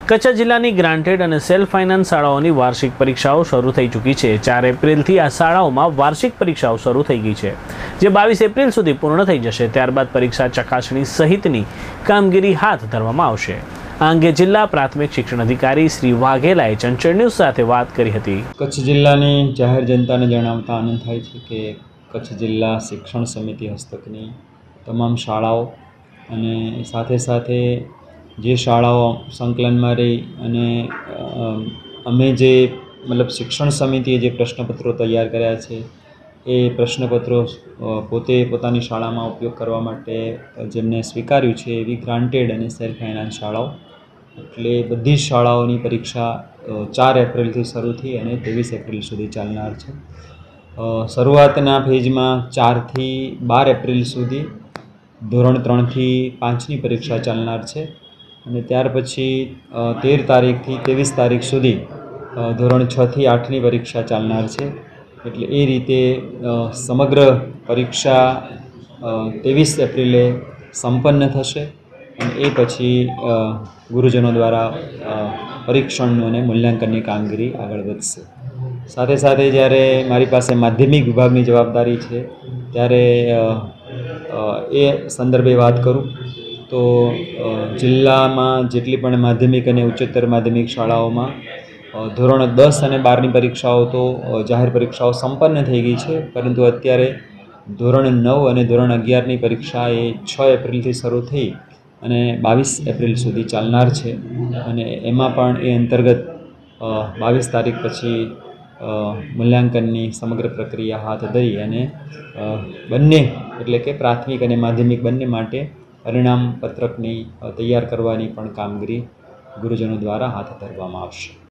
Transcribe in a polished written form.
કચ્છ જિલ્લાની ગ્રાન્ટેડ અને self finance શાળાઓની વાર્ષિક પરીક્ષાઓ શરૂ થઈ ચૂકી છે। 4 એપ્રિલથી આ શાળાઓમાં વાર્ષિક પરીક્ષાઓ શરૂ થઈ ગઈ છે, જે 22 એપ્રિલ સુધી પૂર્ણ થઈ જશે। ત્યારબાદ પરીક્ષા ચકાસણી સહિતની કામગીરી હાથ ધરવામાં આવશે। આ અંગે જિલ્લા પ્રાથમિક શિક્ષણ અધિકારી શ્રી વાઘેલાએ ચંચળ ન્યૂઝ સાથે વાત કરી હતી। કચ્છ જિલ્લાની જાહેર જનતાને જણાવતા આનંદ થાય છે કે કચ્છ જિલ્લા શિક્ષણ સમિતિ હસ્તકની તમામ શાળાઓ અને સાથે સાથે જે શાળાઓ સંકલનમાં રહી અને અમે જે શિક્ષણ સમિતિએ જે પ્રશ્નપત્રો તૈયાર કર્યા છે એ પ્રશ્નપત્રો પોતે પોતાની શાળામાં ઉપયોગ કરવા માટે જેમને સ્વીકાર્યું છે એવી ગ્રાન્ટેડ અને સેલ્ફ ફાઇનાન્સ શાળાઓ, એટલે બધી જ શાળાઓની પરીક્ષા 4 એપ્રિલથી શરૂ થઈ અને 23 એપ્રિલ સુધી ચાલનાર છે। શરૂઆતના ફેઝમાં 4 થી 12 એપ્રિલ સુધી ધોરણ 3 થી 5ની પરીક્ષા ચાલનાર છે અને ત્યાર પછી 13 તારીખથી 23 તારીખ સુધી ધોરણ 6 થી 8ની પરીક્ષા ચાલનાર છે। એટલે એ રીતે સમગ્ર પરીક્ષા 23 એપ્રિલે સંપન્ન થશે અને એ પછી ગુરુજનો દ્વારા પરીક્ષણ અને મૂલ્યાંકનની કામગીરી આગળ વધશે। સાથે સાથે જ્યારે મારી પાસે માધ્યમિક વિભાગની જવાબદારી છે ત્યારે એ સંદર્ભે વાત કરું તો જિલ્લામાં જેટલી પણ માધ્યમિક અને ઉચ્ચતર માધ્યમિક શાળાઓમાં ધોરણ 10 અને 12ની પરીક્ષાઓ તો જાહેર પરીક્ષાઓ સંપન્ન થઈ ગઈ છે, પરંતુ અત્યારે ધોરણ 9 અને ધોરણ 11ની પરીક્ષા એ 6 એપ્રિલથી શરૂ થઈ અને 22 એપ્રિલ સુધી ચાલનાર છે અને એમાં પણ એ અંતર્ગત 22 તારીખ પછી મૂલ્યાંકનની સમગ્ર પ્રક્રિયા હાથ ધરી અને બંને એટલે કે પ્રાથમિક અને માધ્યમિક બંને માટે પરિણામ પત્રકની તૈયાર કરવાની પણ કામગીરી ગુરુજનો દ્વારા હાથ ધરવામાં આવશે।